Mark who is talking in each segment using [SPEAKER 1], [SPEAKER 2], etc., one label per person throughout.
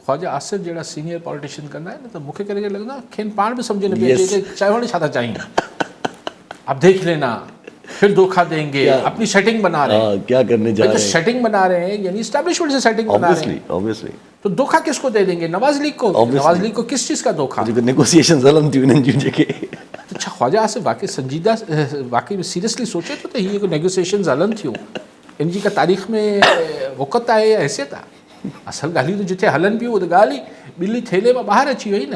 [SPEAKER 1] ख्वाजा आसिफ जहिड़ा senior politician कंदा आहिनि त मूंखे करे लॻंदो आहे खेनि पाण बि सम्झ न पिए अचे चवण छा था चाहिनि। अब देख लेना फिर धोखा देंगे, अपनी सेटिंग बना रहे हैं।
[SPEAKER 2] क्या करने जा रहे हैं?
[SPEAKER 1] सेटिंग बना रहे हैं यानी एस्टैब्लिशमेंट से सेटिंग बना रहे हैं।
[SPEAKER 2] ऑब्वियसली
[SPEAKER 1] तो धोखा किसको दे देंगे? नवाज लीग को। नवाज लीग को किस चीज़ का धोखा?
[SPEAKER 2] नेगोशिएशन हलन थियूं इन्हनि जूं जेके।
[SPEAKER 1] तो छा ख्वाजा आसिफ वाकई संजीदा वाकई में सीरियसली सोचे तो हीअ नेगोशिएशन हलन थियूं इन जी का तारीख़ में वक़्त आहे या हैसियत आहे? असल ॻाल्हियूं त जिथे हलन पियूं उहो त ॻाल्हि ई ॿिली थेले मां ॿाहिरि अची वई न।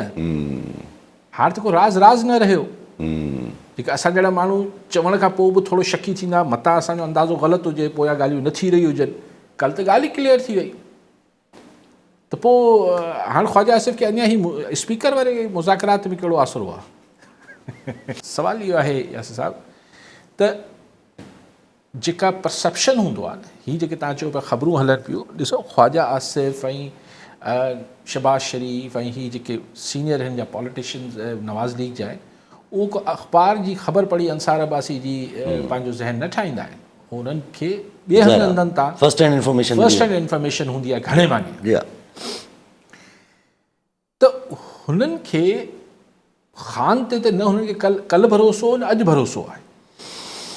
[SPEAKER 1] हाणे त को राज़ न रहियो। जेका असां जहिड़ा माण्हू चवण खां पोइ बि थोरो शकी थींदा, मतां असांजो अंदाज़ो ग़लति हुजे, पोयां ॻाल्हियूं न थी रही हुजनि, कल्ह त ॻाल्हि ई क्लियर थी वई। त पोइ हाणे ख्वाजा आसिफ खे अञा ई स्पीकर वारे मुज़ाकरात में कहिड़ो असरु हुआ? सवाल इहो आहे यासिर साहिबु त जेका परसेप्शन हूंदो आहे न, हीअ जेके तव्हां चयो पिया ख़बरूं हलनि पियूं, ॾिसो ख्वाजा आसिफ ऐं शहबाज शरीफ़ ऐं हीअ जेके सीनियर आहिनि या पॉलिटिशियन्स नवाज़ लीग जा आहिनि, उहो को अख़बार जी ख़बर पढ़ी अंसार अब्बासी जी पंहिंजो ज़हन न ठाहींदा आहिनि। हुननि खे ॿिए हंधनि तां फर्स्ट हैंड इंफॉर्मेशन हूंदी आहे घणे मानी। त हुननि खे ख़ान ते न हुननि खे कल्ह भरोसो न अॼु भरोसो आहे,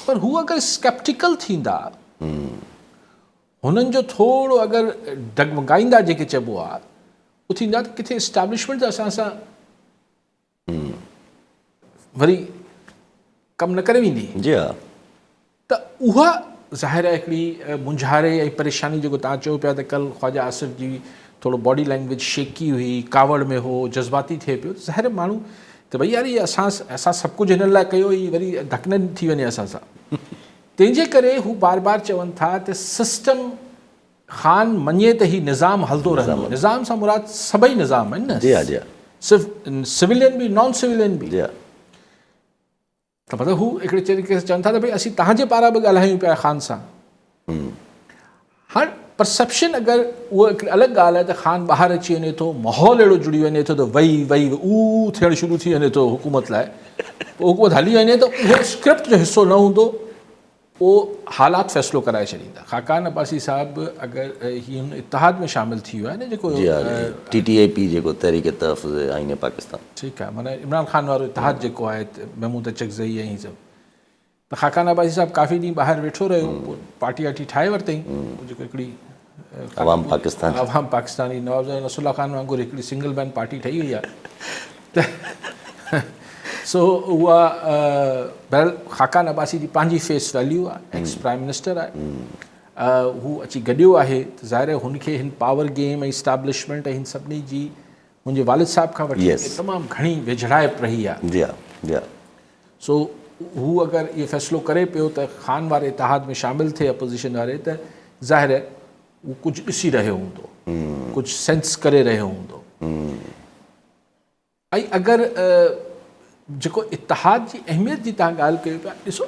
[SPEAKER 1] पर हू अगरि स्केप्टिकल थींदा, हुननि जो थोरो अगरि डगमगाईंदा जेके चइबो आहे, उहो थींदा त किथे इस्टेब्लिशमेंट असां सां वरी कमु न करे वेंदी। त उहा ज़ाहिर आहे हिकिड़ी मुंझारे ऐं परेशानी जेको तव्हां चयो पिया त कल्ह ख्वाजा आसिफ जी थोरो बॉडी लैंग्वेज शेकी हुई, कावड़ में हो, जज़्बाती थिए पियो, ज़ाहिर माण्हू त भई यार इहे असां सभु कुझु हिन लाइ कयो, ई वरी धक न थी वञे असां सां। तंहिंजे करे हू बार बार चवनि था त सिस्टम ख़ान मञे त ही निज़ाम हलंदो रहंदो। निज़ाम सां मुराद सभई निज़ाम आहिनि न, सिर्फ़ु सिविलियन बि नॉन सिविलियन बि। त मतिलबु हू हिकिड़े तरीक़े सां चवनि था त भई असीं तव्हांजे पारां बि ॻाल्हायूं पिया ख़ान सां। हाणे परसेप्शन अगरि उहा हिकिड़ी अलॻि ॻाल्हि आहे त ख़ान ॿाहिरि अची वञे थो, माहौल अहिड़ो जुड़ी वञे थो त वई थियणु शुरू थी वञे थो हुकूमत लाइ, पोइ हुकूमत हली वञे त उहो स्क्रिप्ट जो हिसो न हूंदो, उहो हालात फ़ैसिलो कराए छॾींदा। ख़ाकान अब्बासी साहिबु अगरि हीअ हुन इतिहाद में शामिलु थी वियो आहे न, जेको
[SPEAKER 2] TTIP जेको तहरीक तहफ़्फ़ुज़ आईन पाकिस्तान,
[SPEAKER 1] ठीकु आहे, माना इमरान ख़ान वारो इतिहाद जेको आहे महमूद अचकज़ई ऐं सभु, त ख़ाकान अब्बासी साहिबु काफ़ी ॾींहं ॿाहिरि वेठो रहियो, पार्टी वार्टी ठाहे वरितईं, जेको हिकिड़ी
[SPEAKER 2] अवाम
[SPEAKER 1] पाकिस्तानी नवाज़ रसूलुल्लाह ख़ान वांगुरु हिकिड़ी सिंगल मैन पार्टी ठही वई आहे। त सो उहा बहरहाल ख़ाकान अब्बासी जी पंहिंजी फेस वैल्यू आहे, एक्स प्राइम मिनिस्टर आहे, हू अची गॾियो आहे, त ज़ाहिर आहे हुनखे हिन पावर गेम ऐं इस्टेब्लिशमेंट ऐं हिन सभिनी जी मुंहिंजे वालिद साहिब खां वठी तमामु घणी वेझड़ाइप रही आहे। सो हू अगरि इहो फ़ैसिलो करे पियो त ख़ान वारे इतिहाद में शामिलु थिए अपोज़िशन वारे, त ज़ाहिर आहे उहो कुझु ॾिसी रहियो हूंदो, कुझु सेंस करे रहियो हूंदो। ऐं अगरि जेको इतिहाद जी अहमियत जी तव्हां ॻाल्हि कयो पिया, ॾिसो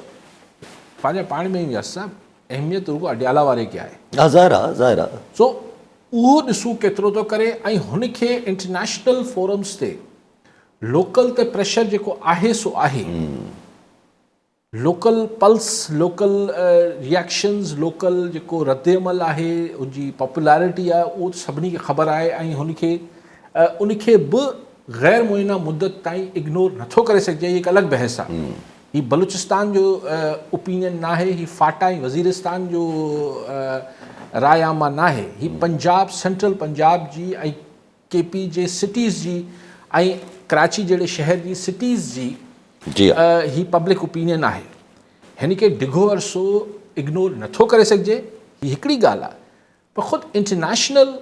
[SPEAKER 1] पंहिंजा पाण में ई यासिर साहिबु अहमियत रुॻो अडियाला वारे खे आहे। सो उहो ॾिसूं केतिरो थो करे, ऐं हुनखे इंटरनेशनल फोरम्स ते लोकल ते प्रेशर जेको आहे सो आहे, local pulse, local reactions, local जेको रद्दमल आहे, उनजी पॉपुलैरिटी आहे, उहो सभिनी खे ख़बर आहे, ऐं उनखे बि ग़ैर मुइना मुद्दत ताईं इग्नोर नथो करे सघिजे। हिकु अलॻि बहस आहे। हीउ बलूचिस्तान जो ओपिनियन न आहे, हीउ फाटा ऐं वज़ीरिस्तान जो राय आमा न आहे, हीउ पंजाब, सेंट्रल पंजाब जी ऐं KP जे सिटीज़ जी ऐं कराची जहिड़े शहर जी सिटीज़ जी ही पब्लिक ओपिनियन आहे। हिन खे डिघो अरसो इग्नोर नथो करे सघिजे, हीअ हिकिड़ी ॻाल्हि आहे। पर ख़ुदि इंटरनेशनल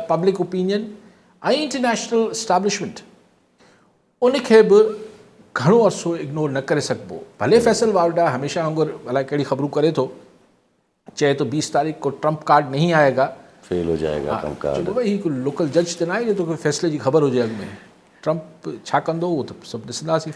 [SPEAKER 1] पब्लिक ओपिनियन ऐं इंटरनेशनल इस्टेब्लिशमेंट उनखे बि घणो अरसो इग्नोर न करे सघिबो। भले फैसल वावड़ा हमेशह वांगुरु अलाए कहिड़ी ख़बरूं करे थो, चए तो 20 तारीख़ को ट्रंप कार्ड नहीं आएगा,
[SPEAKER 2] फेल हो जाएगा ट्रंप कार्ड।
[SPEAKER 1] भाई ही लोकल जज त न आहे जो तोखे फ़ैसिले जी ख़बर हुजे अॻु में, ट्रंप छा कंदो उहो त सभु ॾिसंदासीं।